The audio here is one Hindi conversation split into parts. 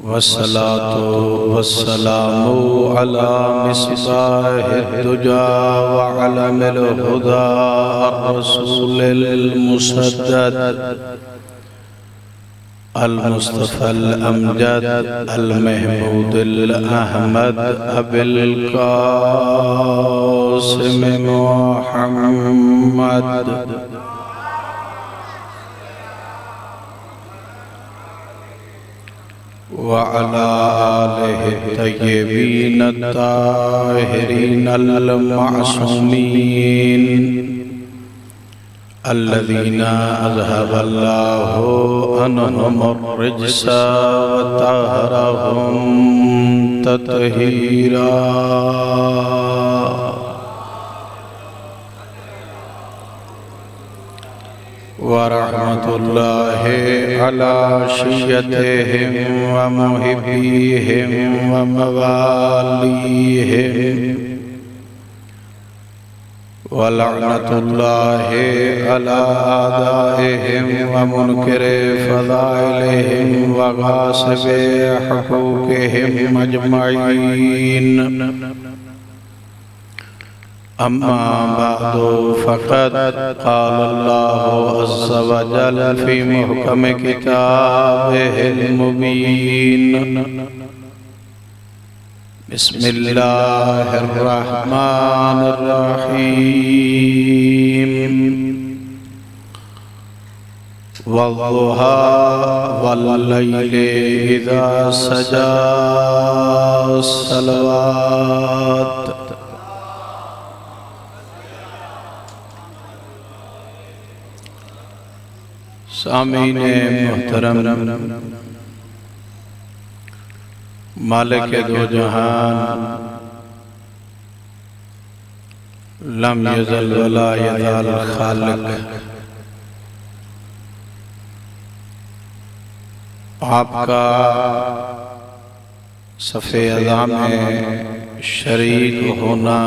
वस्सलातु वस्सलामु अला मिस्बाहिद्दुजा व अलमिल हुदा अर्रसूलिल मुसद्दद अल मुस्तफ़ल अमजद अल महमूदिल अहमद अबिल कासिम मुहम्मद व अला आलिहि तय्यबीन ताहिरीन अल मासूमीन अल्लज़ीना अज़हबल्लाहु अन्हुमुर रिज्स व तहरहुम तत्हीरा। व रहमतुल्लाहि अला शिय्यतिहिम व मुहिब्बिहिम व मवालीहिम व लअनतुल्लाहि अला आदाइहिम व मुनकिरि फ़ज़ाइलिहिम व गासिबि हुकूक़िहिम अजमईन। अम्मा बअदु फ़क़द क़ालल्लाहु अज़्ज़ा व जल फ़ी मुहकम किताबिहिल मुबीन। बिस्मिल्लाहिर रहमानिर रहीम। वद्दुहा वल्लैलि इज़ा सजा सलवात। सामीने मुहतरम, मालिक दो जहान, लम यज़ल वला यज़ाल खालिक, आपका सफ़े अज़ा में शरीक होना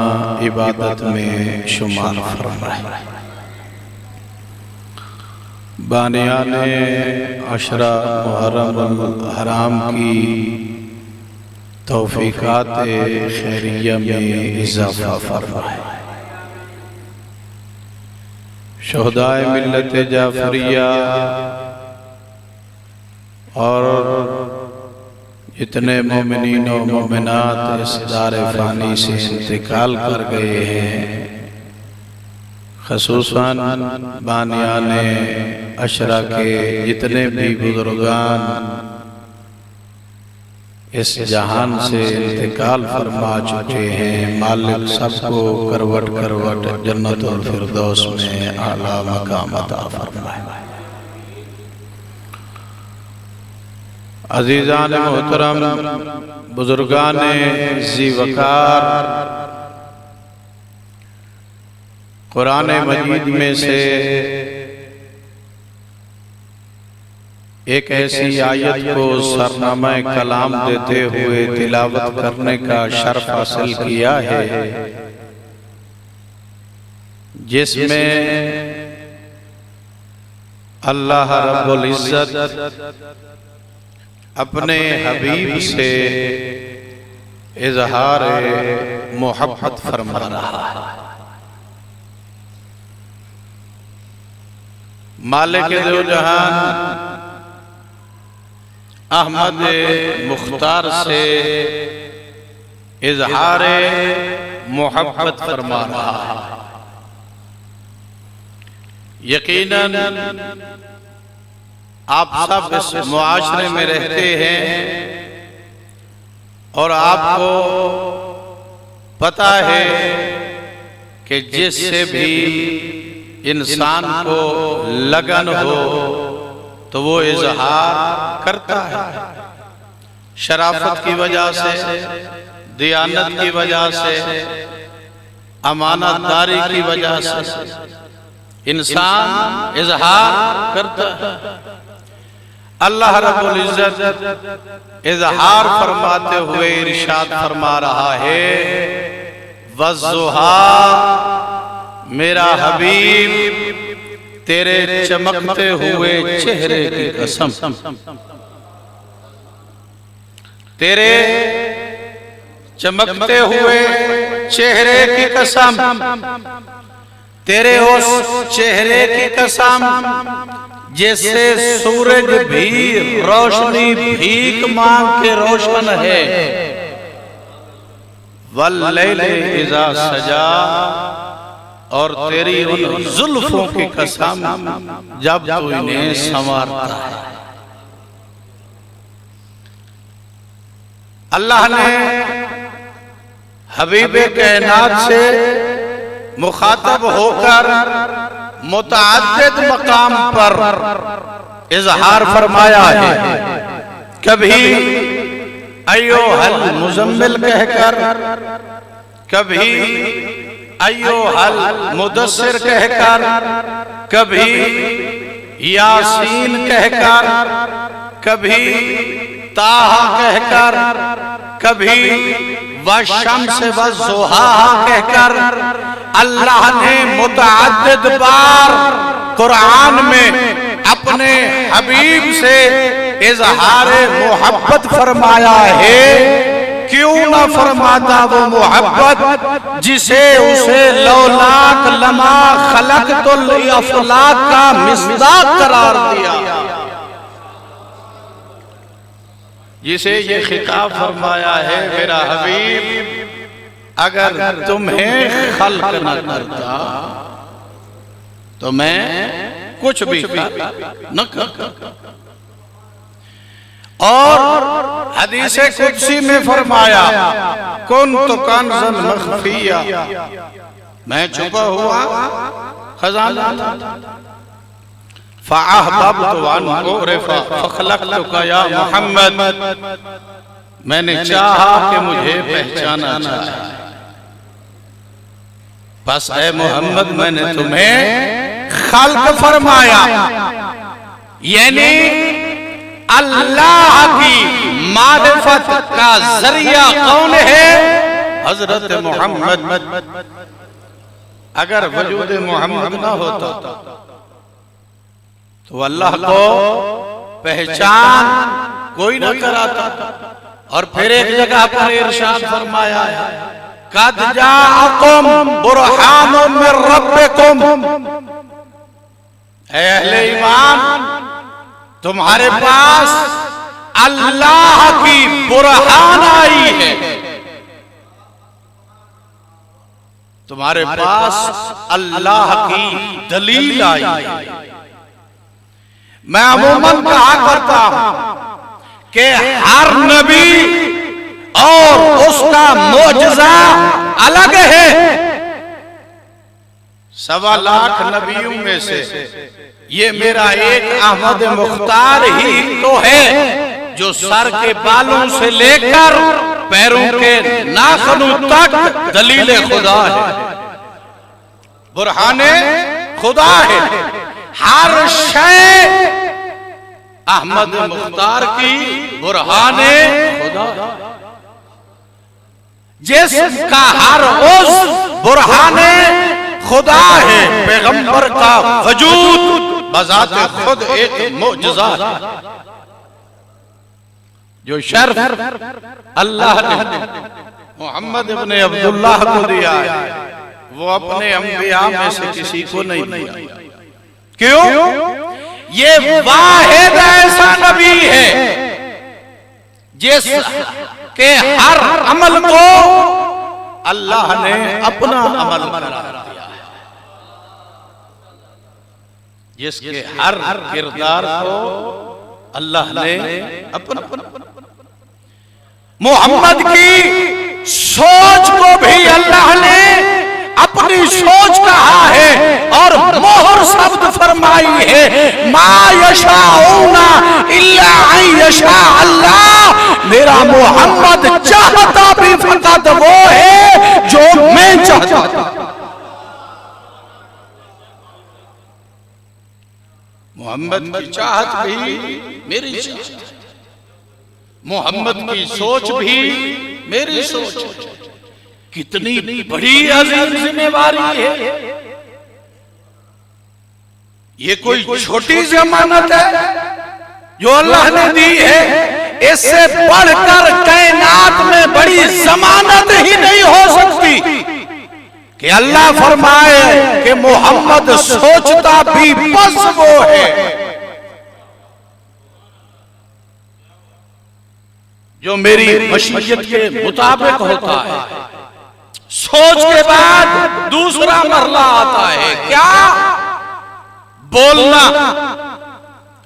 इबादत में शुमार फरमाए। बानियाने अशरा मुहर्रम हराम की तौफीकात खैरिया में इजाफा फरमाए। शुहदाए मिल्लत जाफरिया और जितने मोमिनीन और मोमिनात इस दारे फ़ानी से इंतकाल कर गए हैं, ख़ुसूसन बानियाने अशरा के जितने भी बुजुर्गान इस जहान से इंतकाल फरमा चुके हैं, मालिक सबको करवट करवट जन्नतुल फिरदौस में आला मकाम अता फरमाए। अज़ीज़ान मोहतरम, बुजुर्गान ज़ी वक़ार, कुरान मजीद में से एक ऐसी आयत को सरनामा कलाम देते हुए तिलावत करने का शर्फ हासिल किया है, जिसमें अल्लाह रब्बुल इज़्ज़त अपने हबीब से इज़हार मोहब्बत फरमा रहा है। मालिक दो जहान अहमद मुख्तार से इज़हार मोहब्बत फरमा रहा है। यकीनन आप सब इस मुआशरे में रहते हैं और आपको पता है कि जिससे भी इंसान को लगन हो तो वो इज़हार करता है। शराफत की वजह से, दियानत की वजह से, अमानतदारी की वजह से इंसान इज़हार करता है। अल्लाह रब्बुल इज़्ज़त इज़हार फरमाते हुए इरशाद फरमा रहा है, वज़्ज़ुहा, मेरा हबीब तेरे चमकते हुए चेहरे की कसम, तेरे चमकते हुए चेहरे की कसम, तेरे उस चेहरे की कसम जैसे सूरज भी रोशनी भीख मांग के रोशन है। वल्लैल इज़ा सजा, और तेरी उन जुल्फों की कसम जब तू इन्हें संवारता है। अल्लाह ने हबीबे कायनात से मुखातब होकर मुतअद्दिद मकाम पर इजहार फरमाया है। कभी अय्युहल मुज़म्मिल कहकर, कभी अय्युहल मुदस्सिर कहकर, कभी यासीन कहकर, कभी ताहा कहकर, कभी वशम्स वज़ुहा कहकर अल्लाह ने मुतअद्दिद बार कुरान में अपने हबीब से इज़हार मोहब्बत फरमाया है। क्यों न फरमाता वो मोहब्बत जिसे उसे लौलाक लमा खलक़तुल अफ़लाक का मिस्दाक करार दिया, जिसे ये खिताब फरमाया है मेरा हबीब अगर तुम्हें खल्क न करता तो मैं कुछ भी न करता। और हदीसे कुदसी में फरमाया कुन्तु कंज़न मख़फ़िया, मैं छुपा हुआ खजाना था। फ़अहबब्तु अन उरिफ़ा फ़ख़लक़तुका या मोहम्मद, मैंने चाहा कि मुझे पहचाना जाए, बस ऐ मोहम्मद मैंने तुम्हें खल्क फरमाया। यानी अल्लाह की मारिफत का जरिया कौन है? हजरत मोहम्मद। अगर वजूद मोहम्मद ना होता तो अल्लाह को पहचान कोई न कराता। और फिर एक जगह पर इरशाद फरमाया है कद जाअकुम बुरहानुम मिर रब्बिकुम, ऐ अहले ईमान तुम्हारे पास अल्लाह की बुरहान आई है, तुम्हारे पास अल्लाह की दलील आई है। मैं अमूमन कहा करता हूं कि हर नबी और उसका मोजज़ा अलग है। 1.25 लाख नबियों में से ये मेरा एक अहमद मुख्तार ही तो है जो सर के बालों से लेकर पैरों के नाखूनों तक दलील खुदा है, बुरहाने खुदा है। हर शय अहमद मुख्तार की बुरहाने खुदा, जिसका हर उस बुरहाने खुदा है। पैगंबर का वजूद बज़ाते खुद एक मोजज़ा है। जो शर्फ अल्लाह ने मोहम्मद इब्न अब्दुल्लाह को दिया है वो अपने अंबिया में से किसी को नहीं दिया। क्यों? ये वाहिद ऐसा नबी है जिसके हर अमल को अल्लाह ने अपना अमल करार दिया है, जिसके हर किरदार को अल्लाह ने अपना। मोहम्मद की सोच को भी अल्लाह ने अपनी सोच कहा है और मोहर शब्द फरमाई है मा यशाऊना इल्ला अन यशा अल्लाह। मेरा मोहम्मद चाहता भी फकत वो है जो मैं चाहता था। मोहम्मद की चाहत भी मेरी चाहत, मोहम्मद की सोच भी मेरी सोच। कितनी बड़ी अजीम जिम्मेवारी है। ये कोई छोटी जमानत है जो अल्लाह ने दी है। इससे बढ़कर कायनात में बड़ी जमानत ही नहीं हो सकती कि अल्लाह फरमाए कि मोहम्मद सोचता भी बस वो है जो मेरी मशीयत के मुताबिक होता है। सोच के बाद दूसरा मरला आता है, क्या? बोलना।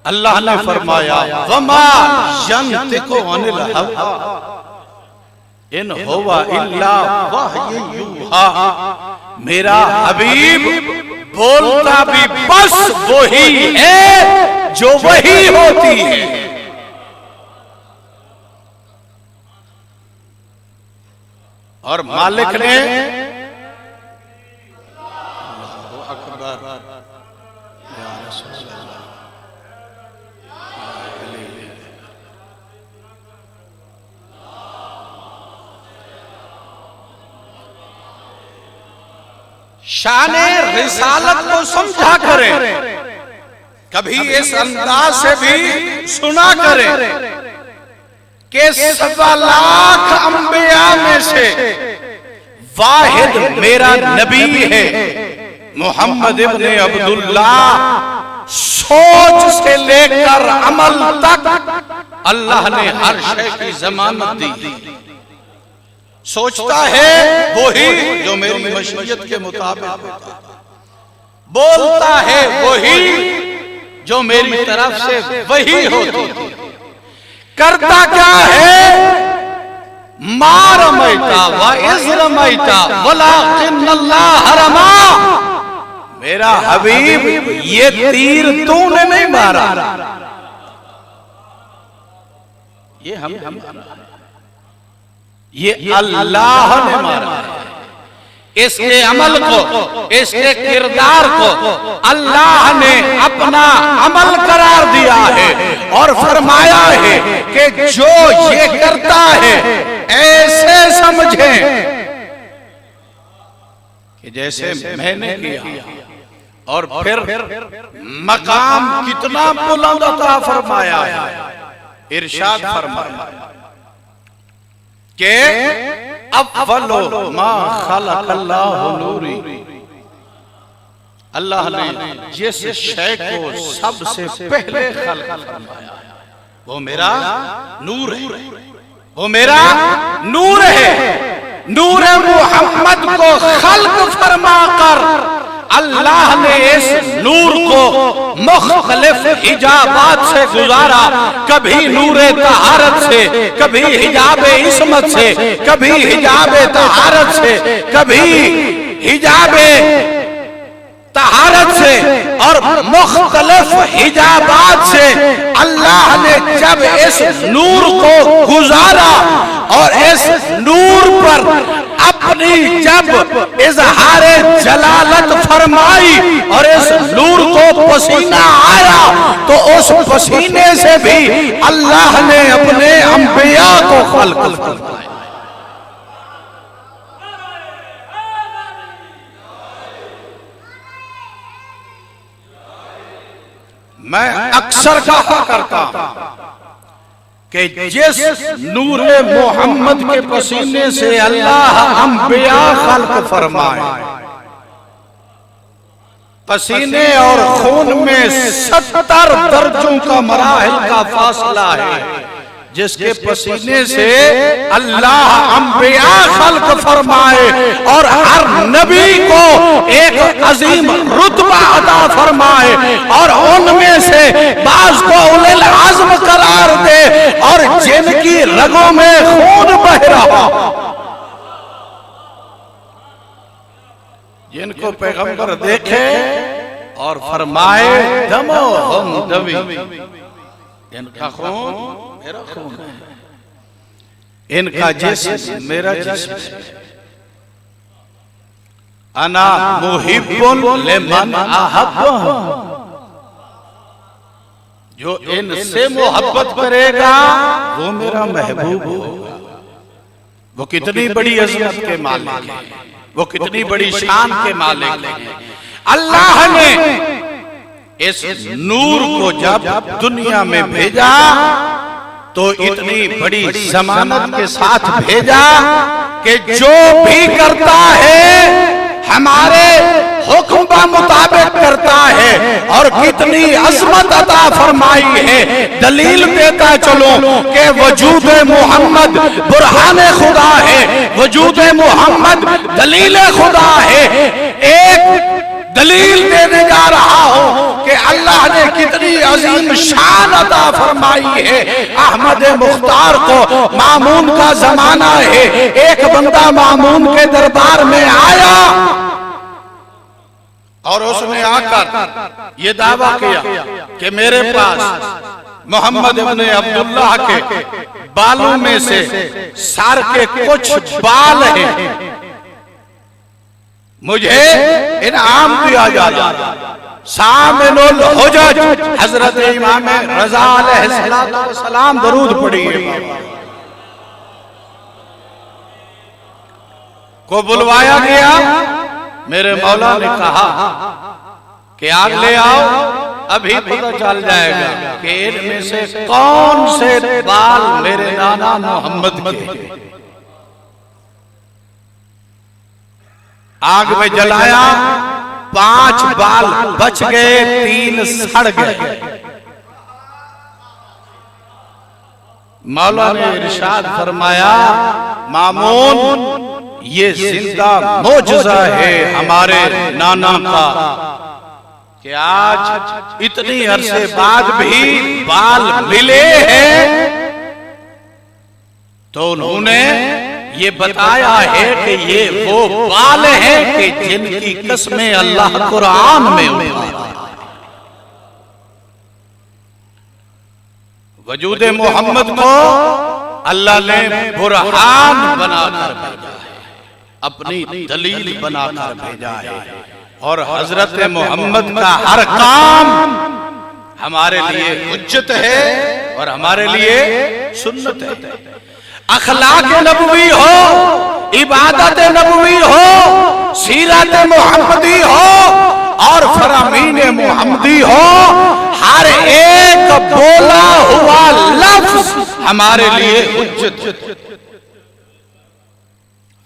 अल्लाह ने फरमाया वमा यंतिकु अनिल हवा इन हुवा इल्ला वह्यु यूहा। मेरा हबीब बोलता भी बस वही है जो वही होती है। और मालिक ने शाने रिसालत को समझा करें, कभी इस अंदाज से भी सुना करें कि 1.25 लाख अंबिया में से वाहिद मेरा नबी है मोहम्मद इब्ने अब्दुल्लाह। सोच से लेकर अमल तक अल्लाह ने हर शय की जमानत दी। सोचता है वही जो मेरी मशीयत के मुताबिक होता है, बोलता है वही जो मेरी तरफ से वही होती है। करता क्या है? मार रमैता व इज़ रमैता वलाकिन्नल्लाह रमा। मेरा हबीब ये तीर तूने नहीं मारा, ये हम ये अल्लाह ने मारा है। इसके अमल को, इसके किरदार को अल्लाह ने अपना अमल करार दिया है और फरमाया है कि जो ये करता है ऐसे समझें कि जैसे मैंने किया। और फिर मकाम कितना बुलंद अता फरमाया है। इरशाद फरमाया के अव्वलो मा खलक़ल्लाहु नूरी। अल्लाह ने जिस शय को सबसे पहले खल्क फरमाया वो मेरा नूर है, वो मेरा नूर है। नूर मोहम्मद को खल्क फरमाकर अल्लाह ने इस नूर को मुख्तलिफ हिजाबात से गुजारा। कभी नूरे तहारत से, कभी हिजाबे इस्मत से, कभी हिजाबे तहारत से, कभी हिजाबे तहारत से और मुख्तलिफ हिजाबात से अल्लाह ने जब इस नूर को गुजारा और इस नूर पर अपनी जब इजहारे जलालत फरमाई और इस नूर को पसीना आया तो उस पसीने से भी अल्लाह ने अपने अंबिया को खल्क फरमाया। मैं अक्सर कहा करता कि जिस नूरे मोहम्मद के पसीने से अल्लाह अंबिया खल्क फरमाए, पसीने और खून में 70 दर्जों का मराहिल का फासला है। जिसके पसीने से अल्लाह अंबिया खल्क फरमाए और हर नबी को एक अजीम रुतबा अता फरमाए और उनमें से बाज को उलिल आज़्म करार दे और जिनकी रगों में खून बह रहा, जिनको पैगंबर देखे और फरमाए दमो हम दमी, इनका खून मेरा खून है, इनका जिस्म मेरा जिस्म है। अना मुहिब्बुन लिमन अहब्बा। जो इनसे मोहब्बत करेगा वो मेरा महबूब होगा। वो कितनी बड़ी अज़मत के मालिक है, वो कितनी बड़ी शान के मालिक है। अल्लाह ने इस नूर को जब दुनिया में भेजा तो इतनी बड़ी जमानत के साथ भेजा कि जो भी करता है हमारे हुक्म का मुताबिक करता है। और कितनी अजमत अता फरमाई है, दलील देता चलो कि वजूद मोहम्मद बुरहान खुदा है, वजूद मोहम्मद दलील खुदा है। एक दलील देने जा रहा हूं कि अल्लाह ने कितनी अजीम शान अता फरमाई है। अहमद मुख्तार को मामून का जमाना है, एक बंदा मामून के दरबार में आया और उसने आकर ये दावा किया कि मेरे पास मोहम्मद इब्ने अब्दुल्लाह के बालों में से सर के कुछ बाल हैं, मुझे इनाम दिया जाए। सामिनुल हुज्जत हजरत इमाम रज़ा अलैहिस्सलाम दरूद पढ़िए को बुलवाया गया। मेरे मौला ने कहा कि आग ले आओ, अभी पता चल जाएगा कि इनमें से कौन से बाल मेरे नाना मोहम्मद के। आग में जलाया, 5 बाल बच गए, 3 सड़ गए। मौला ने इरशाद फरमाया, मामून ये जिंदा मौजज़ा है हमारे नाना का कि आज इतनी अरसे बाद भी बाल मिले हैं। तो उन्होंने ये बताया है कि ये वो बाल हैं कि जिनकी कसमें अल्लाह कुरान में उठाया। वजूद मोहम्मद को अल्लाह ने बुरहान बनाकर भेजा है, अपनी दलील बनाकर भेजा है। और हजरत मोहम्मद का हर काम हमारे लिए हुज्जत है और हमारे लिए सुन्नत है। अखलाक नबवी हो, इबादत नबवी हो, सीरत मोहम्मदी हो और फरामीन मोहम्मदी हो, हर एक बोला हुआ लफ्ज हमारे लिए हुज्जत,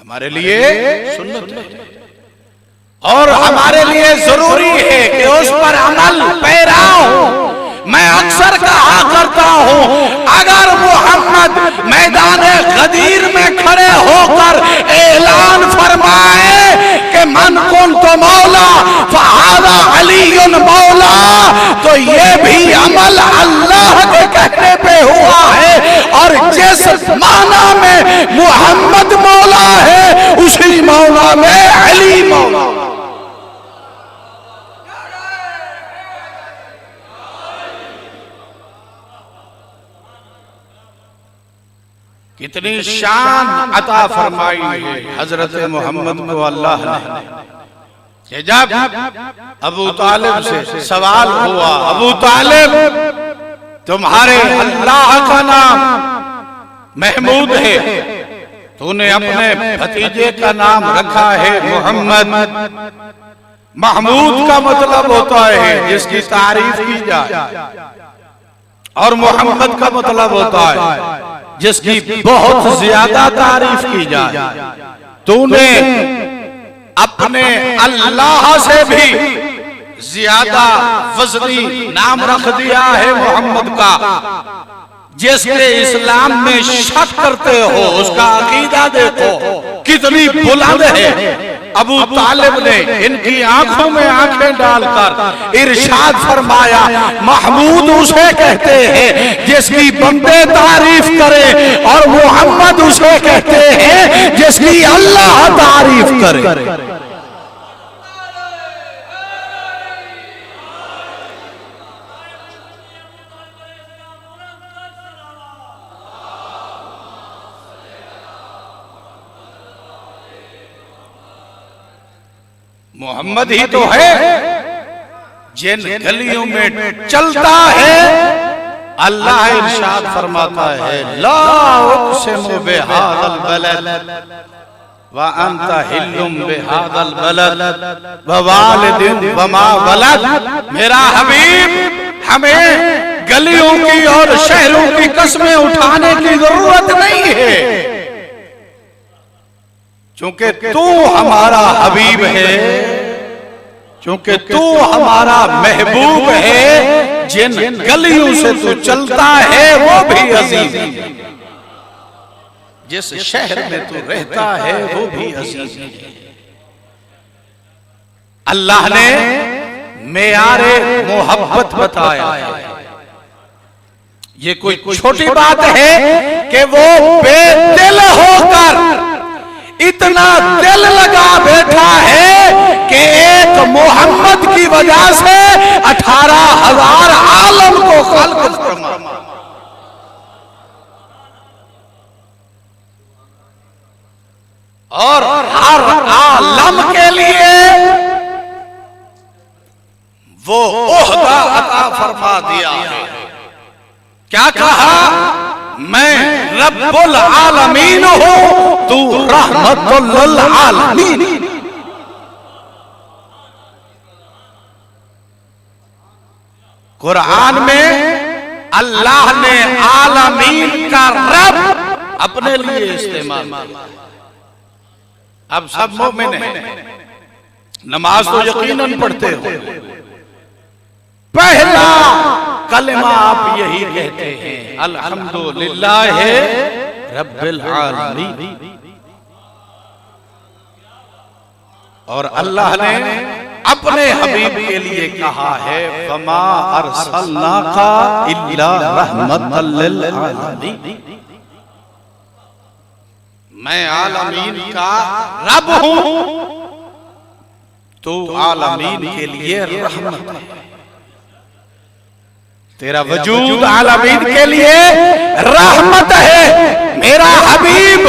हमारे लिए सुन्नत है। और हमारे लिए जरूरी है कि उस पर अमल पैरा हो। मैं अक्सर कहा करता हूं, अगर मोहम्मद मैदान गदीर में खड़े होकर ऐलान फरमाए कि मन कुन तो मौला फहादा अलीयुन मौला, तो ये भी अमल अल्लाह के कहने पे हुआ है। और जिस माना में मोहम्मद मौला है, उसी मौला में अली मौला। कितनी शान अता फरमाई है हजरत मोहम्मद को अल्लाह ने कि जब अबू तालिब से सवाल हुआ, अबू तालिब तुम्हारे अल्लाह का नाम महमूद है, तूने अपने भतीजे का नाम रखा है मोहम्मद। महमूद का मतलब होता है जिसकी तारीफ की जाए, और मोहम्मद का मतलब होता है जिसकी बहुत ज्यादा तारीफ की जाए। तूने अपने अल्लाह से भी ज्यादा वज़नी नाम रख दिया है मोहम्मद का। जिसके इस्लाम में शक करते हो उसका अकीदा देखो कितनी बुलंद है। अबू तालिब ने इनकी आंखों में आंखें डालकर इरशाद फरमाया, महमूद उसे कहते हैं जिसकी बंदे तारीफ करे, और मोहम्मद उसे कहते हैं जिसकी अल्लाह तारीफ करे। मोहम्मद ही तो है जिन गलियों में चलता है अल्लाह इरशाद फरमाता है, ला उक़सिमु बिहाज़ल बलद, व अंत हिल्लुम बिहादल बलद व वालिदिन व मा वलद। मेरा हबीब, हमें गलियों की और शहरों की कस्में उठाने की जरूरत नहीं है, क्योंकि तू हमारा हबीब है, क्योंकि तू हमारा महबूब है। जिन गलियों से तू चलता है वो भी अजीज है, जिस शहर में तू रहता है वो भी अजीज है। अल्लाह ने मेयारे मोहब्बत बताया। ये कोई छोटी बात है कि वो बेदिल होकर इतना दिल लगा बैठा है कि एक मोहम्मद की वजह से 18,000 आलम को खल्क फरमा। और हर आलम के लिए वो ओहदा अता फरमा दिया है। क्या कहा? मैं रब्बुल आलमीन हूं, तू रहमतुल आलमीन। कुरान में अल्लाह ने आलमीन का रब अपने लिए इस्तेमाल किया। अब सब मोमिन हैं, नमाज तो यकीनन पढ़ते हो, पहला कलमा आप यही कहते हैं, अल्हम्दुलिल्लाह रब्बिल आलमीन। और अल्लाह ने अपने हबीब के लिए कहा है, फमा अरसलनाका इल्ला रहमतल लिल आलमीन। मैं आलमीन का रब हूं, तो आलमीन के लिए रहमत है। तेरा वजूद आलमीन के लिए रहमत है। मेरा हबीब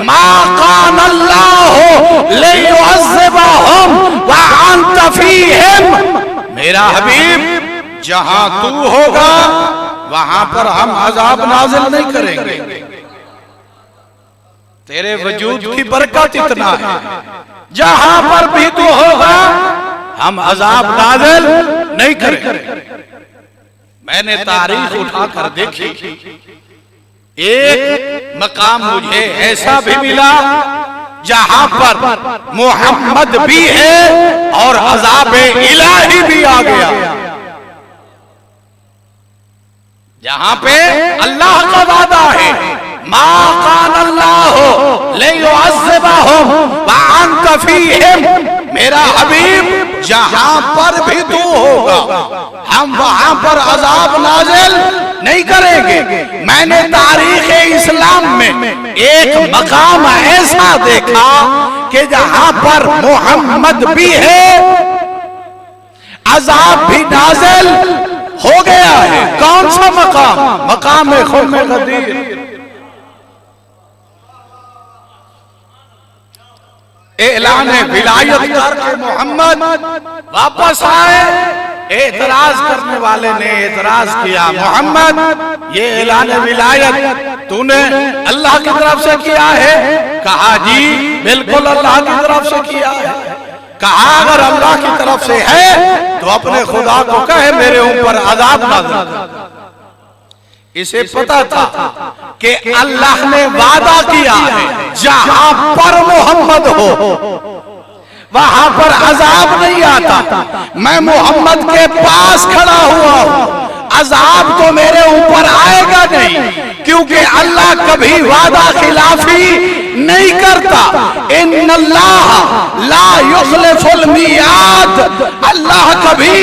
मा कान अल्लाह लियुअज़्ज़िबहुम व अंत फीहिम। मेरा हबीब जहां तू होगा वहां पर हम अजाब नाजिल नहीं करेंगे। तेरे वजूद की बरकत इतना है, जहां पर भी तू होगा हम अजाब नाजिल नहीं करेंगे। मैंने तारीख उठाकर देखी, एक मकाम मुझे ऐसा भी मिला जहां पर मोहम्मद भी है और अज़ाब इलाही भी आ गया, जहां पे अल्लाह का वादा है, मा कान अल्लाह लियुअज़्ज़िबहुम व अंत फीहिम। मेरा हबीब जहां पर भी तू होगा हम वहां पर अजाब नाजिल नहीं करेंगे। मैंने तारीख इस्लाम में एक मकाम ऐसा देखा कि जहां पर मोहम्मद भी है, अजाब भी नाजिल हो गया है। कौन सा मकाम? मकाम खुम गदीर। ऐलान विलायत करके मोहम्मद वापस आए। एतराज करने वाले ने एतराज किया, मोहम्मद ये ऐलान विलायत तूने अल्लाह की तरफ से किया है? कहा जी बिल्कुल अल्लाह की तरफ से किया है। कहा अगर अल्लाह की तरफ से है तो अपने खुदा को कहे मेरे ऊपर अजाब नाज़िल कर। इसे पता था कि अल्लाह ने वादा किया है जहां पर मोहम्मद हो वहां पर अजाब नहीं आता। मैं मोहम्मद के पास खड़ा हुआ हूं, अजाब तो मेरे ऊपर आएगा नहीं, क्योंकि अल्लाह कभी वादा खिलाफी नहीं करता। इन्नल्लाह ला युखलिफुल मियाद। अल्लाह कभी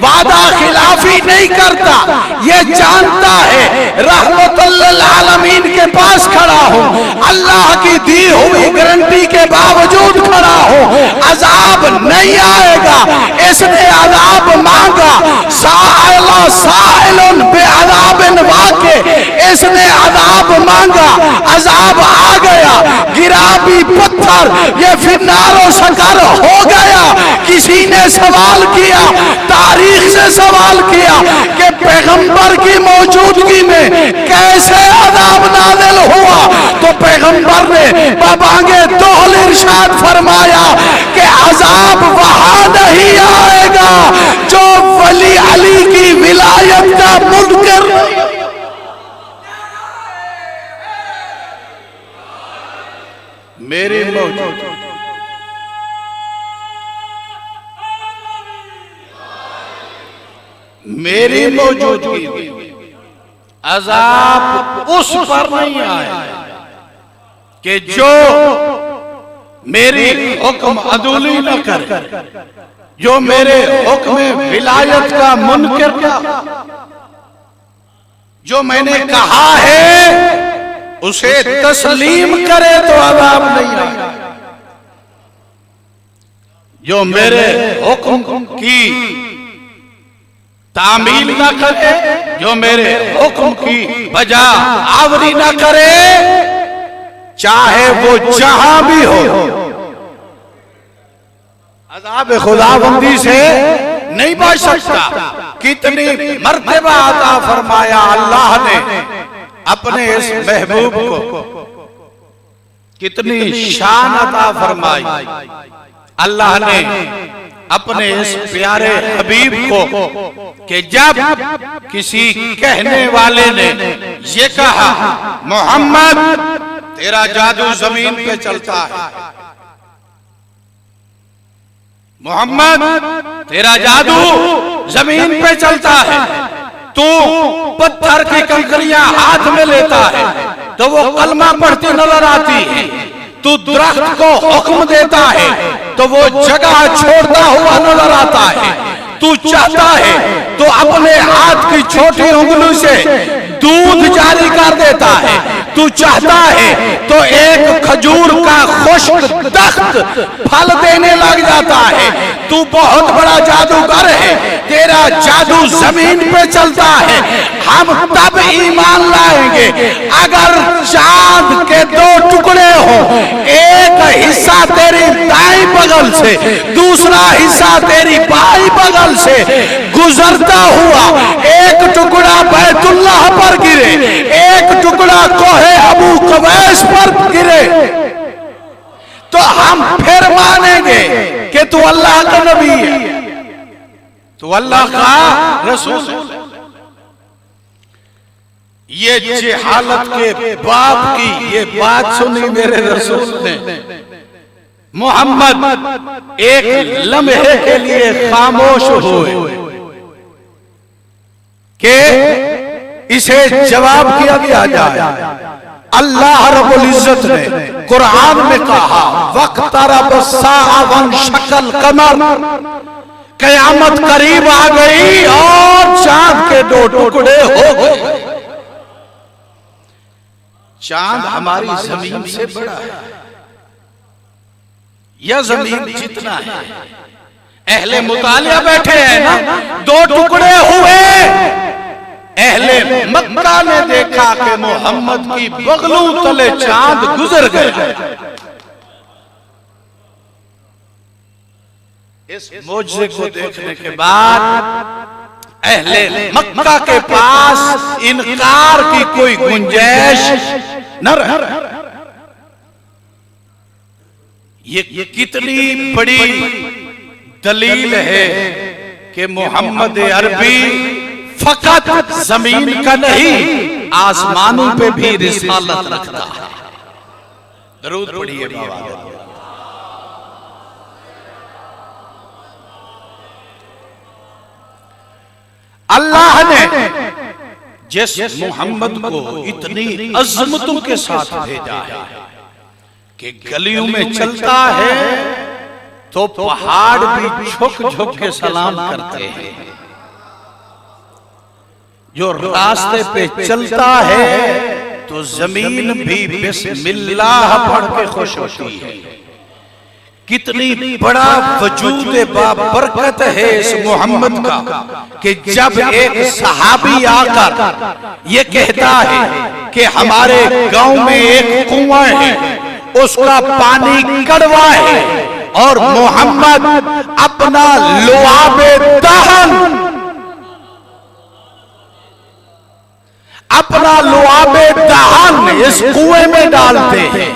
वादा खिलाफी नहीं करता, ये जानता है। रहमतुल लिल आलमीन के पास खड़ा हूं, अल्लाह की दी हुई गारंटी के बावजूद खड़ा हूं, अजाब नहीं आएगा। इसने अजाब मांगा, साइला साइलुन बेअज़ाबिन वाक़े। इसने अजाब मांगा, अजाब आ गया। गिरा भी पत्थर, ये फिन्नारो शकर हो गया। किसी ने सवाल किया, तारीख से सवाल किया कि पैगंबर की मौजूदगी में कैसे अजाब नाज़िल हुआ, तो पैगंबर ने बाबांगे दोहल इरशाद फरमाया कि अजाब वहां नहीं आएगा जो वली अली की विलायत का मुनकर। मेरी मौजूद मेरी मौजूदगी अजाब उस पर नहीं आया कि जो मेरी हुक्म अदूली न करे, जो मेरे हुक्म विलायत का मुनकर का, जो मैंने कहा है उसे तस्लीम करे तो अजाब नहीं आएगा, जो मेरे हुक्म की तामील ना करे, जो मेरे हुक्म की बजा आवरी ना करे, चाहे वो जहां भी हो, अज़ाब खुदाबंदी से नहीं बच सकता। कितनी मर्तबा अता फरमाया अल्लाह ने अपने इस महबूब को, कितनी शान अता फरमाई अल्लाह ने अपने इस प्यारे हबीब को कि जब किसी कहने वाले ने ये कहा मोहम्मद तेरा जादू जमीन पे चलता है, मोहम्मद तेरा जादू जमीन पे चलता है, तू पत्थर की कंकरियां हाथ में लेता है तो वो कलमा पढ़ती नजर आती है, तू दरख्त को हुक्म देता है तो वो जगह छोड़ता हुआ नजर आता है, तू चाहता है तो अपने हाथ की छोटी उंगली से दूध जारी कर देता है, तू चाहता है तो एक खजूर का खुश्क दख्त फल देने लग जाता है, तू बहुत बड़ा जादूगर है, तेरा जादू जमीन पे चलता है। हम तब ईमान लाएंगे अगर चांद के दो टुकड़े हो, एक हिस्सा तेरी दाईं बगल से, दूसरा हिस्सा तेरी बाईं बगल से गुजरता हुआ एक टुकड़ा बैतुल्लाह पर गिरे, एक टुकड़ा कोहे अबू कवैस पर गिरे, तो हम फिर मानेंगे कि तू अल्लाह का नबी है, तू अल्लाह का रसूल है। ये जहालत के बाप की ये बात सुनी मेरे रसूल ने, मोहम्मद एक लम्हे के लिए खामोश हुए कि इसे जवाब किया गया जाए। अल्लाह रब्बुल इज्जत ने कुरान में कहा वक्तरब साअ वन शक्ल कमर, कयामत करीब आ गई और चांद के दो टुकड़े हो गए। चांद हमारी जमीन से बड़ा है, यह जमीन जितना है, अहले मुतालिया बैठे हैं ना, दो टुकड़े हुए। अहले मक्का ने देखा कि मोहम्मद की बगलों तले चांद गुजर गया। इस मौजज़े को देखने के बाद अहले मक्का के पास इनकार की कोई गुंजाइश न रही। ये कितनी बड़ी दलील है कि मोहम्मद अरबी फकत जमीन का नहीं आसमानों पे भी रिसालत रखता है। दरूद पढ़िए बाबा। अल्लाह ने जिस मोहम्मद को इतनी अजमतों के साथ भेजा है कि गलियों में चलता है तो पहाड़ भी झुक झुक के सलाम करते हैं, जो रास्ते पे चलता है तो जमीन भी बिस्मिल्लाह पढ़ के खुश होती है। कितनी बड़ा वजूद बाबरकत है इस मोहम्मद का कि जब एक सहाबी आकर ये कहता है कि हमारे गांव में एक कुआं है, उसका पानी कड़वा है, और मोहम्मद अपना लुआबे दहन, अपना लुआबे दहन इस कुएं में डालते हैं,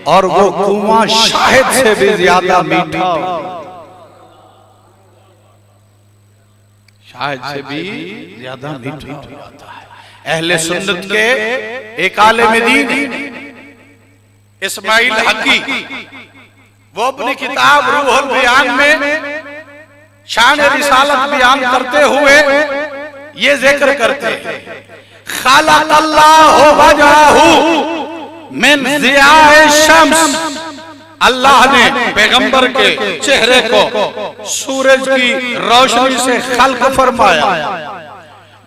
और वो कुआं शाहिद से भी ज्यादा मीठा, शाहिद से भी ज्यादा मीठा होता है। अहले सुन्नत के एक आलिम दीन इस्माइल हकी, वो अपनी किताब रूहुल बयान में शान रिसालत बयान करते हुए ये जिक्र करते हैं, खलक़ल्लाहु वजहहु मिन ज़ियाए शम्स, अल्लाह ने पैगंबर के चेहरे को सूरज की रोशनी से खल्क फरमाया।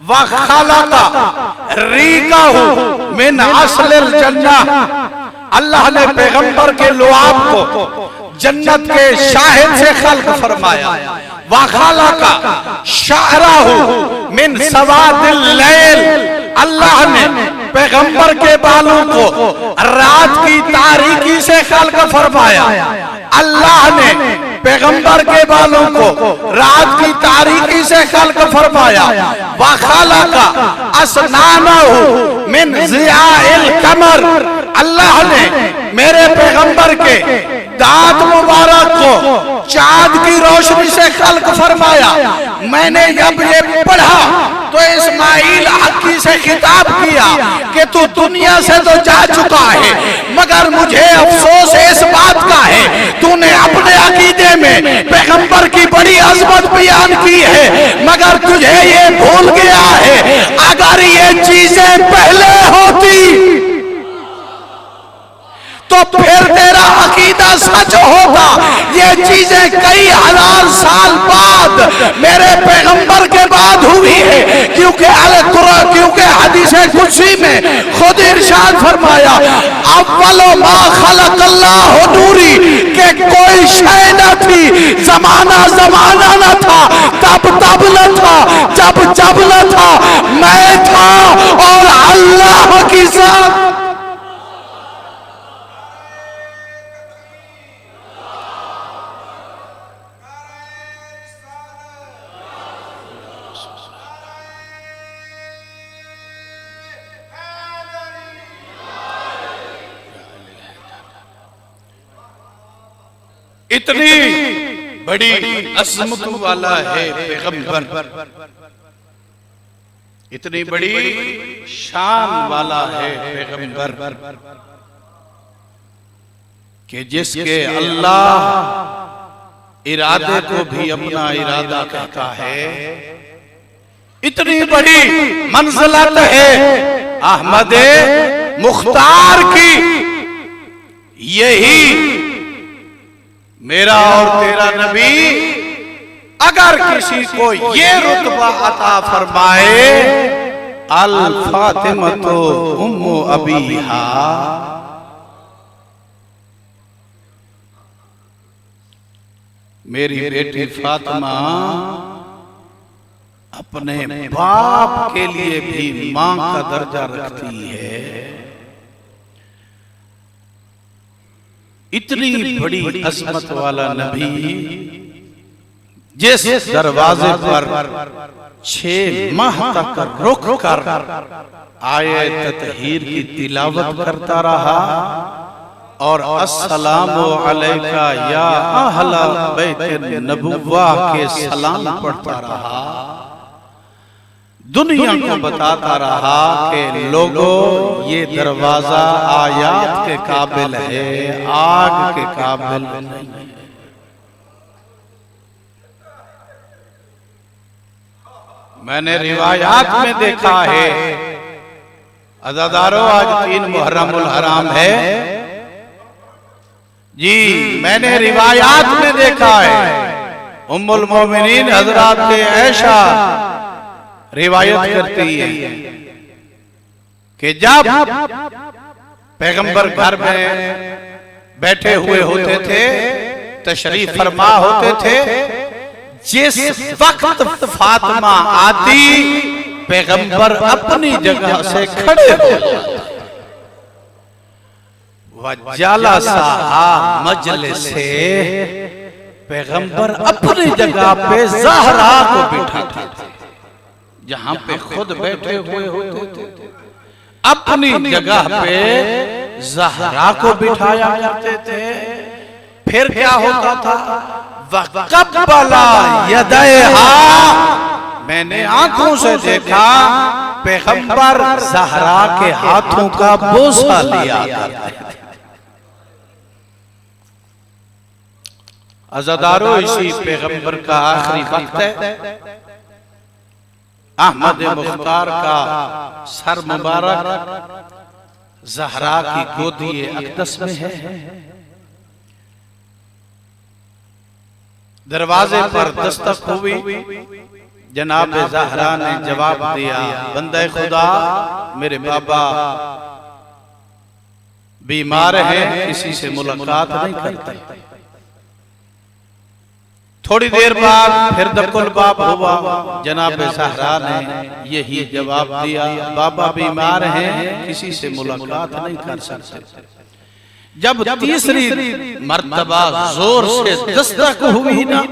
व खलक़ा रीक़हु मिन अस्लिल जन्नह, अल्लाह ने पैगंबर के लुआब को जन्नत के शाहिद से खल्क फरमाया। व खलक़ा शअरहु मिन सवादिल लैल, अल्लाह ने पैगंबर के बालों को रात की तारीकी से खल्क फरमाया। अल्लाह ने पैगंबर के बालों को रात की तारीकी से खल्क फरमाया। व खलक़ा अस्नानहु मिन ज़ियाइल कमर, अल्लाह ने मेरे पैगंबर के दांत मुबारक को चांद की रोशनी से खल्क फरमाया। मैंने जब ये पढ़ा तो इस्माइल हकी से खिताब किया कि तू दुनिया से तो जा चुका है, मगर मुझे अफसोस इस बात का है तूने अपने अकीदे में पैगंबर की बड़ी अजमत बयान की है, मगर तुझे ये भूल गया है अगर ये चीजें पहले होती तो फिर तेरा अकीदा सच होता। ये चीजें कई हजार साल बाद मेरे पैगंबर के बाद हुई है, क्योंकि हदीसे कुदसी में खुद इरशाद फरमाया, अव्वलो मा खलक़ल्लाहु नूरी, के कोई शय न थी, जमाना न था, तब न था, जब न था, मैं था और अल्लाह की ज़ात। इतनी बड़ी अज़मत वाला है पैगंबर, इतनी बड़ी शान वाला है पैगंबर कि जिसके अल्लाह इरादे को भी अपना इरादा कहता है। इतनी बड़ी मंजिलत है अहमद मुख्तार की, यही मेरा और तेरा नबी अगर किसी को ये रुतबा अता फरमाए, अल फातिमतो उम्मु अबीहा, मेरी बेटी फातिमा अपने बाप के लिए भी मां का दर्जा रखती है। इतनी बड़ी अज़मत वाला नबी जिस दरवाजे पर 6 माह तक रुक कर आयत ततहीर की तिलावत करता रहा और अस्सलामु अलैका या अहला बैत नबुव्वा के सलाम पढ़ता रहा, दुनिया को बताता रहा कि लोगों ये दरवाजा आयात के काबिल है, आग के काबिल नहीं। मैंने रिवायात में देखा है, अज़ादारों आज 3 मुहर्रमुल हराम है जी, मैंने रिवायात में देखा है, उम्मुल मोमिनीन हज़रात आयशा रिवायत करती है कि जब पैगंबर घर में बैठे हुए होते थे, तशरीफ फरमा होते थे, जिस वक्त फातिमा आती पैगंबर अपनी जगह से खड़े हो जाते, वजलसा मजलिसे, पैगंबर अपनी जगह पे ज़हरा को बिठाते थे, जहां पे खुद बैठे हुए होते थे, अपनी जगह पे ज़हरा को बिठाया करते थे। फिर क्या होता था? वक़ब्बला यदैहा, मैंने आंखों से देखा पैगंबर ज़हरा के हाथों का बोसा लिया करते थे। अज़ादारो, इसी पैगंबर का आखिरी वक्त है। अहमद मुख्तार का सर मुबारक ज़हरा की गोदी अक़दस में है। दरवाजे पर दस्तक हुई, जनाब ज़हरा ने जवाब दिया, बंदे खुदा, मेरे बाबा बीमार हैं, किसी से मुलाकात नहीं करते। थोड़ी देर बाद फिर दकुल बाब हुआ, जनाब ज़हरा ने यही जवाब दिया, बाबा बीमार हैं, किसी से मुलाकात नहीं कर सकते। जब तीसरी मर्तबा जोर से दस्तक हुई ना,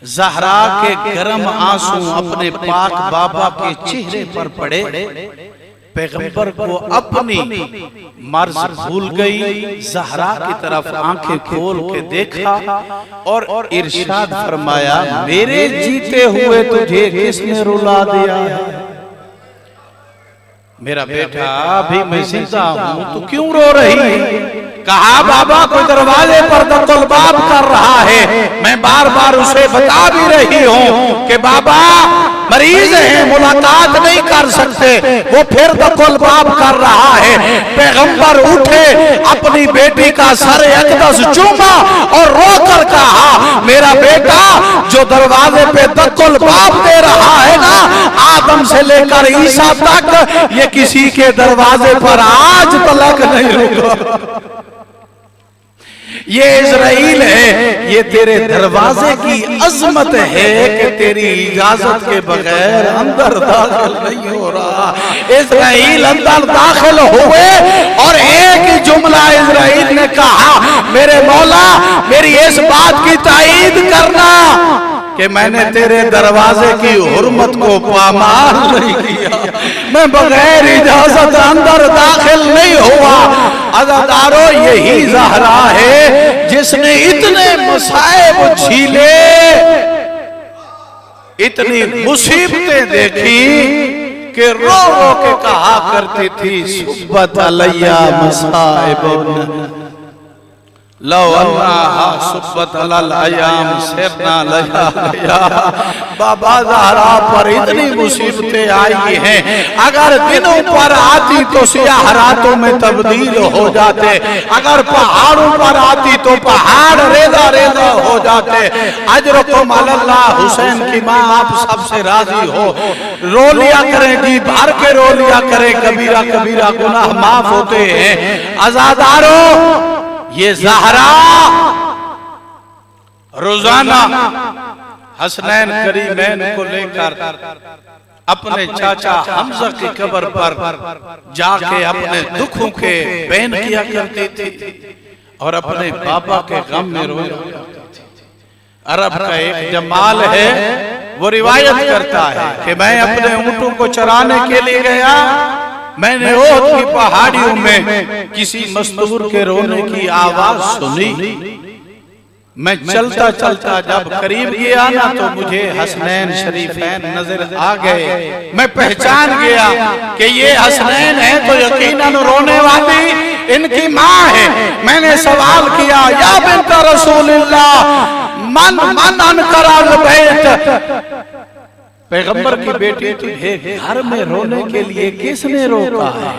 ज़हरा के गर्म आंसू अपने पाक बाबा के चेहरे पर पड़े। पैगंबर को अपनी मर्ज भूल गई, ज़हरा की तरफ आंखें खोल के देखा और इरशाद फरमाया, मेरे जीते हुए तुझे किसने रुला दिया? मेरा बेटा, अभी मैं जिंदा हूं, तू क्यों रो रही है? कहा, बाबा कोई दरवाजे पर दस्तक कर रहा है। मैं बार बार उसे बता भी रही हूँ कि बाबा मरीज हैं, मुलाकात नहीं कर सकते। वो फिर दस्तक कर रहा है। पैगंबर उठे, अपनी बेटी का सर अक़दस चूमा और रोकर कहा, मेरा बेटा, जो दरवाजे पे दस्तक दे रहा है ना, आदम से लेकर ईसा तक, ये किसी के दरवाजे पर आज तक नहीं रुका। ये इज़राइल है, ये तेरे दरवाजे की अजमत है कि तेरी इजाजत के बगैर अंदर दाखिल नहीं हो रहा। इज़राइल अंदर दाखिल हुए और एक ही जुमला इज़राइल ने कहा, मेरे मौला, मेरी इस बात की ताईद करना कि मैंने तेरे दरवाजे की हुर्मत को पामाल नहीं किया, मैं बगैर इजाजत अंदर दाखिल नहीं हुआ। अज़ादारो, यही ज़हरा है जिसने इतने मसाइब झीले, इतनी मुसीबतें देखी कि रो रो के कहा करती थी, सुब्बत अलैया मसाइब लो अन्ना सुब्बत अलल अयाम सिरना लया लया। बाबा ज़हरा पर इतनी मुसीबतें आई हैं, अगर दिनों पर आती तो सियाह रातों में तब्दील हो जाते, अगर पहाड़ों पर आती तो पहाड़ रेजा रेजा हो जाते। अजरुकुम अलल्लाह, हुसैन की माँ आप सबसे राजी हो, रो लिया करें जी, भर के रो लिया करें, कबीरा कबीरा गुनाह माफ होते हैं। अज़ादारो, ये ज़हरा रोजाना हसनैन करीमैन को लेकर अपने चाचा हमजा की कब्र पर जाके अपने दुखों के बयान किया करती थी और अपने बाबा के गम में रोया करती थी। अरब का एक जमाल है, वो रिवायत करता है कि मैं अपने ऊँटों को चराने के लिए गया, मैंने ओहद की पहाड़ियों में किसी मस्तूर के रोने की आवाज सुनी। मैं चलता चलता जब करीब गया ना, तो मुझे हसनैन शरीफैन नजर आ गए। मैं पहचान गया कि ये हसनैन है तो यकीनन रोने वाली इनकी माँ है। मैंने सवाल किया, या बिन्त रसूलिल्लाह मन मन अनकरल बैत, पैगंबर की बेटी तुझे घर में रोने के लिए किसने रोका है?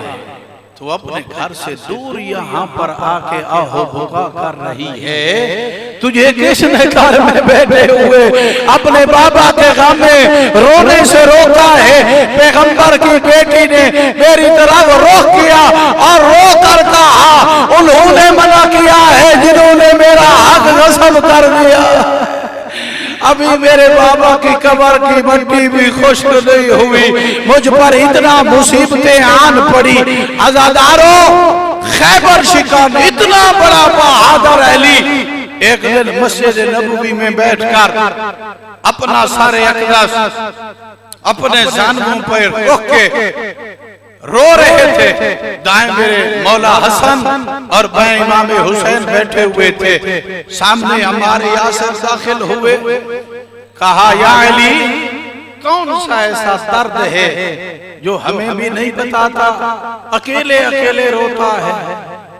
तो अपने घर से दूर यहाँ पर आके आहो भोगा कर रही है, तुझे किसने घर में बैठे हुए अपने बाबा के गम में रोने से रोका है? पैगंबर की बेटी ने मेरी तरफ रोक किया और रो कर कहा, उन्होंने मना किया है जिन्होंने मेरा हक गस्ब कर दिया। अभी मेरे बाबा की कब्र की मट्टी भी खुश्क नहीं हुई, मुझ पर इतना मुसीबतें आन पड़ी। अज़ादारो, खैबर शिकान इतना बड़ा बहादुर अली एक दिन मस्जिद नबवी में बैठकर अपना सारे अक़दस अपने जानवों पर रख के रो रहे थे। दाएं मेरे मौला हसन और बाएं इमाम हुसैन बैठे हुए थे। सामने हमारे यासिर दाखिल हुए। कहा, या अली, कौन सा ऐसा दर्द है जो हमें भी नहीं बताता, अकेले अकेले रोता है?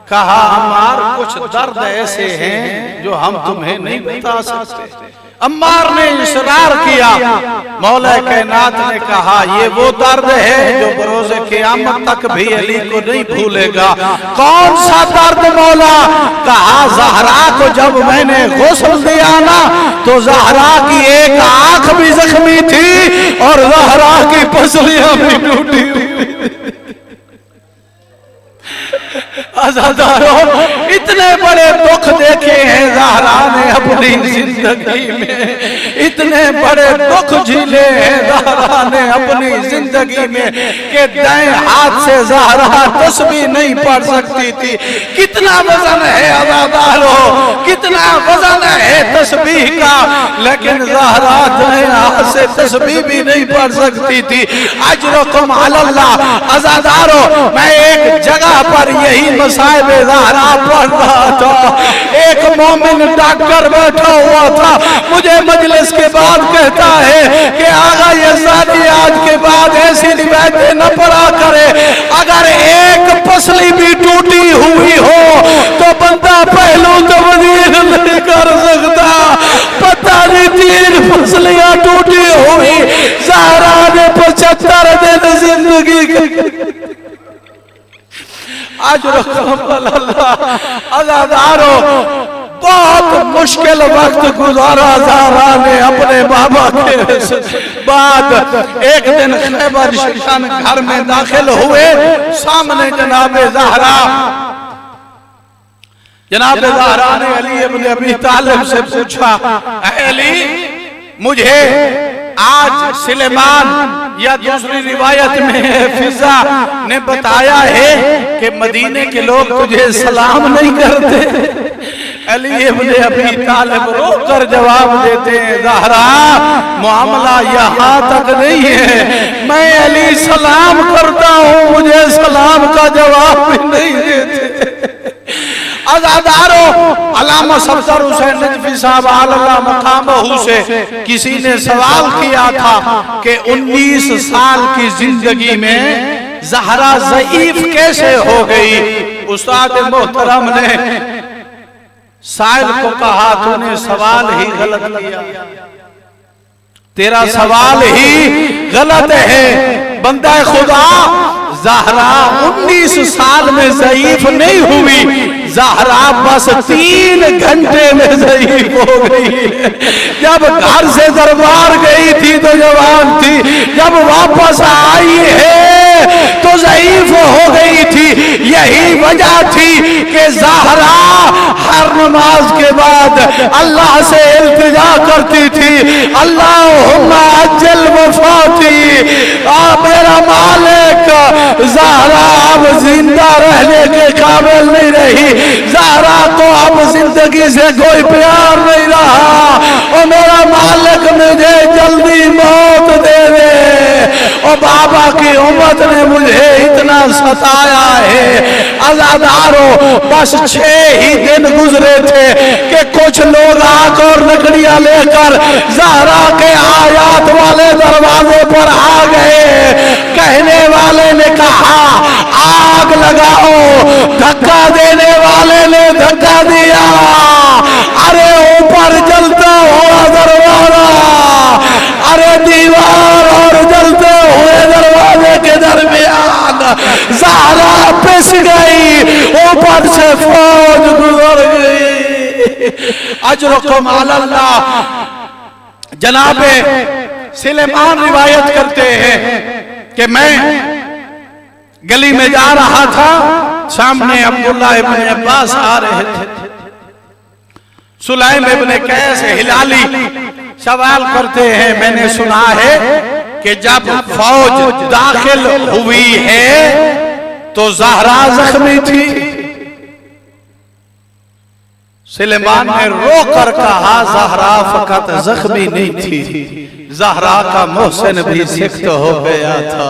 कहा, अम्मार, कुछ दर्द ऐसे हैं जो हम तुम्हें नहीं बता सकते। अम्मार ने इसरार किया। मौला कायनात ने कहा, ये वो दर्द है जो बरोज़े क़यामत तक भी अली को नहीं भूलेगा। कौन सा दर्द मौला? कहा, ज़हरा को जब मैंने गुस्ल दिया ना, तो ज़हरा की एक आंख भी जख्मी थी और ज़हरा की पसलियां भी टूटी हुई। आज़ादारों, इतने बड़े दुख देखे हैं ज़हरा ने अपनी जिंदगी में, इतने बड़े दुख झेले हैं ज़हरा ने अपनी जिंदगी में कि दाएं हाथ से ज़हरा तस्बीह नहीं पढ़ सकती थी। कितना वजन है आज़ादारों, कितना वजन है तस्बीह का, लेकिन ज़हरा दाएं हाथ से तस्बीह भी नहीं पढ़ सकती थी। अजरुकुम अलल्लाह। आज़ादारों, मैं एक जगह पर यही मसाइब ज़हरा पढ़ रहा था। एक मोमिन डॉक्टर बैठा हुआ था, मुझे मजलिस के बाद कहता है कि आगा ये शादी आज के बाद ऐसी रिवायतें न पढ़ा करे, अगर एक पसली भी टूटी हुई हो तो बंदा पहलू तब्दील नहीं कर सकता। पता नहीं 3 पसलियां टूटी हुई ज़हरा ने 75 दिन जिंदगी आज आज़ादारों, बहुत मुश्किल वक्त गुजारा ज़हरा ने अपने बाबा के बाद। एक दिन खैबर शिशान घर में दाखिल हुए। सामने जनाबे ज़हरा ने अली इब्न अबी तालिब से पूछा, अली, मुझे आज सुलेमान या दूसरी रिवायत में फिजा ने बताया है कि मदीने के लोग तुझे सलाम नहीं करते। अली इब्न अबी तालिब रोकर जवाब देते हैं, ज़हरा, मामला यहाँ तक नहीं है, मैं अली सलाम करता हूँ, मुझे सलाम का जवाब भी नहीं देते। आज़ादारों, अल्लामा सफदर हुसैन नजफी साहब आला मकामहू से किसी ने सवाल किया था कि 19 साल की जिंदगी में ज़हरा ज़ईफ कैसे हो गई? उस्ताद मोहतरम ने साइल को कहा, तूने सवाल ही गलत किया, तेरा सवाल ही गलत है। बंदा खुदा, ज़हरा 19 साल में ज़ईफ नहीं हुई, ज़हरा बस 3 घंटे में ज़ईफ हो गई। जब घर से दरबार गई थी तो जवान थी, जब वापस आई है तो ज़ईफ हो गई थी। यही वजह थी कि ज़हरा हर नमाज के बाद अल्लाह से इल्तिजा करती थी, अल्लाहुम्मा अज्जल वफ़ाती, मेरा मालिक, ज़हरा अब जिंदा रहने के काबिल नहीं रही, ज़हरा को अब जिंदगी से कोई प्यार नहीं रहा, और मेरा मालिक मुझे जल्दी मौत दे दे। और बाबा की उम्मत ने मुझे इतना सताया है। आज़ादारों, बस 6 ही दिन गुजरे थे कि कुछ लोग आग और लकड़ियां लेकर ज़हरा के आयात वाले दरवाजे पर आ गए। कहने वाले ने कहा, आग लगाओ, धक्का देने वाले ने धक्का दिया, अरे ऊपर जलता हुआ दरवाजा, अरे दीवार और जलते हुए दरवाजे के दरमियान ज़हरा पिस गई, ऊपर से फौज गुजर गई। अजरुकुम अलल्लाह। जनाबे सुलेमान रिवायत करते हैं कि मैं गली में जा रहा था, सामने अब्दुल्ला इब्न अब्बास आ रहे थे। सुलाइम इब्न कैस हिलाली सवाल करते हैं, मैंने सुना है कि जब फौज दाखिल हुई है तो ज़हरा जख्मी थी। सुलेमान ने रोकर कहा, ज़हरा फकत जख्मी नहीं थी, ज़हरा का मोहसिन भी सिक्त हो गया था।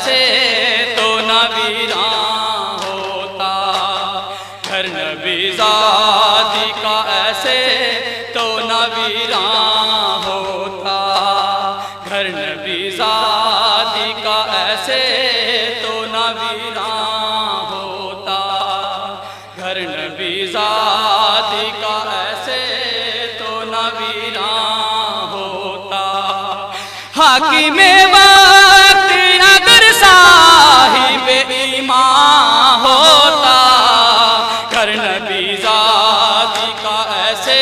वीरान होता। घर नबी ज़ादी का ऐसे तो न वीरान होता। घर नबी ज़ादी का ऐसे तो न वीरान होता। घर नबी ज़ादी का ऐसे तो न वीरान होता। हाकिमे वक्त अगर साहिब ईमान होता। घर नबी ज़ादी का ऐसे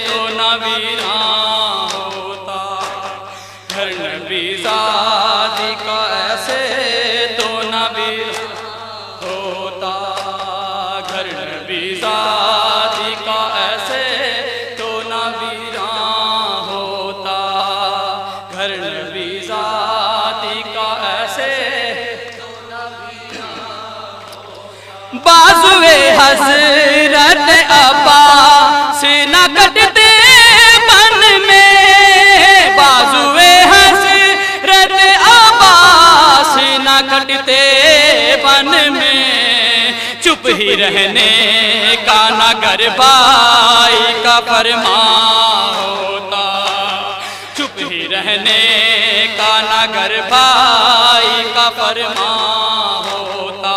तो न वीरान होता। घर नबी ज़ादी का ऐसे तो न वीरान होता। घर नबी ज़ादी का ऐसे तो न वीरान होता। घर नबी ज़ादी का ऐसे बाजुए हज़रत अब्बास न कटते बन में। बाजुए हज़रत अब्बास न कटते बन में। चुप ही रहने का नगर भाई का फरमान होता। चुप ही रहने का नगर भाई का फरमान होता।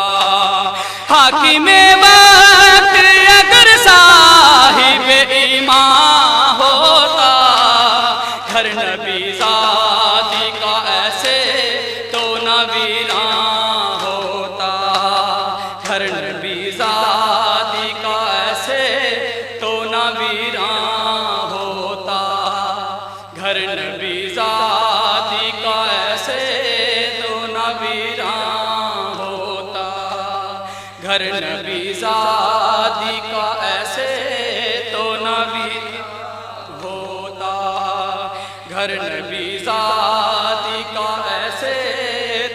हाकिमे वक्त अगर साहिब ईमान होता। घर नबी ज़ादी का ऐसे तो न वीरान होता। घर नबी ज़ादी का ऐसे तो न वीरान होता। घर नबी ज़ादी का ऐसे तो न वीरान होता। घर नबी ज़ादी का ऐसे तो न वीरान होता। घर नबी ज़ादी का ऐसे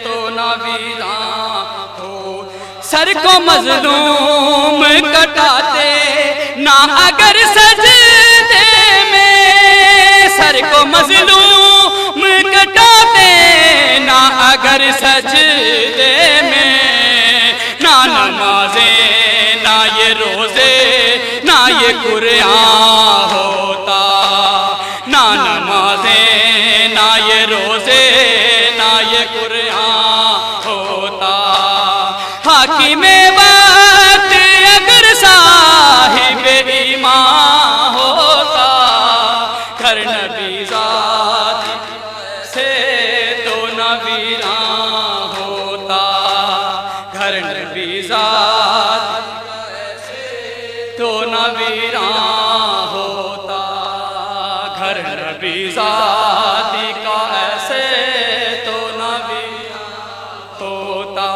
तो न वीरान हो। सर को मज़लूम कटाते ना अगर सजदे में। सर को मज़लूम कटाते ना अगर सजदे में। ना नमाज़े ना ये रोज़े ना ये कुरान होता। ना नमाज़े ना ये रोज़े ना ये कुरान होता। हाकिमे वक्त अगर साहिब ईमान होता। घर नबी ज़ादी से तो न वीरान होता। घर नबी ज़ादी तो न वीरान होता। घर नबी ज़ादी का ऐसे तो न वीरान होता।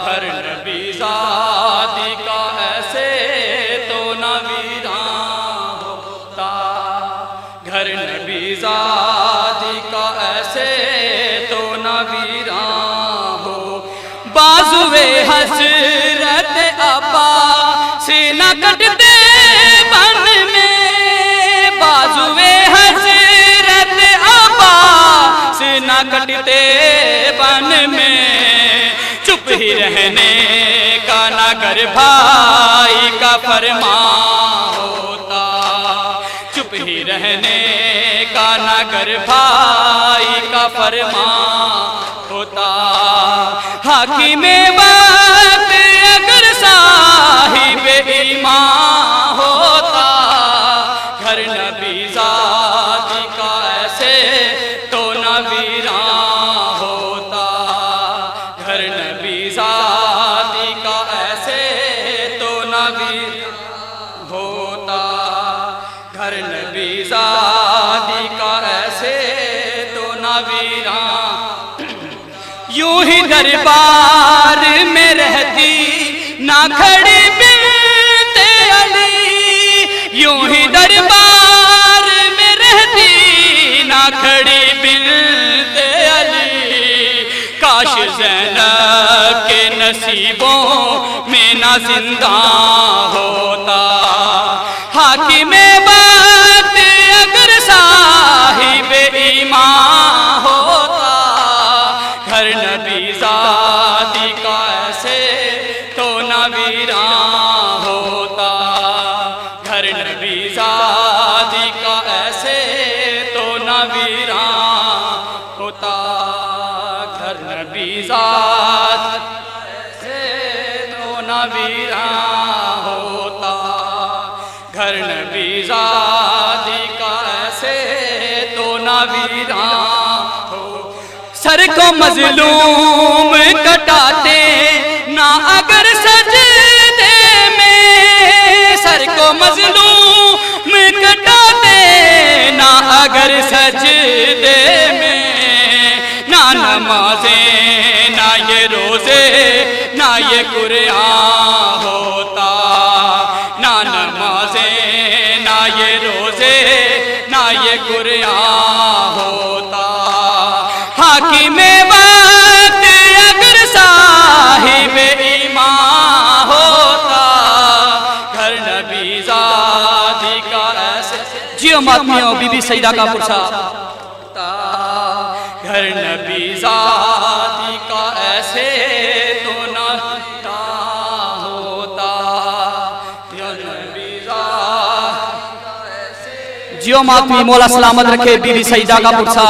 घर नबी ज़ादी का ऐसे तो न वीरान होता। घर नबी ज़ादी का ऐसे तो न वीरान हो। बाजुए हज़रत अब्बास न कटते बन में। बाजुए हज़रत अब्बास न कटते बन में। चुप ही रहने का नगर भाई का फरमान होता। चुप ही रहने का नगर भाई का फरमान होता। हाकिमे वक्त अगर साहिब ईमान होता। घर नबी ज़ादी का ऐसे तो न वीरान होता। घर नबी ज़ादी का ऐसे तो न वीरान होता। घर नबी ज़ादी का ऐसे तो न वीरान। यूं ही दरबार में रहती ना खड़ी बिनते अली। यूं ही दरबार में रहती ना खड़ी बिनते अली। काश ज़ैनब के नसीबों में ना जिंदा होता। हाकिमे वक्त अगर साहिब ईमान होता। घर नबी ज़ादी का वीरा होता। घर नबीज़ादी का ऐसे तो ना वीरा हो। सर को मजलूम कटाते ना अगर सजदे में, सर को मजलूम कटाते ना अगर सजदे में। ना नमाज़े ना ये रोज़े ना ये कुरान होता। ना नमाज़े ना ये रोज़े ना ये कुरान होता। हाकिमे वक्त अगर साहिब ईमान होता। घर नबीज़ादी का ऐसे जियो मातमियों बीबी सईदा का पुरसा। घर नबीज़ादी का ऐसे तो ना होता। जियो मातमी मौला सलामत रखे बीबी सईदा का पुरसा।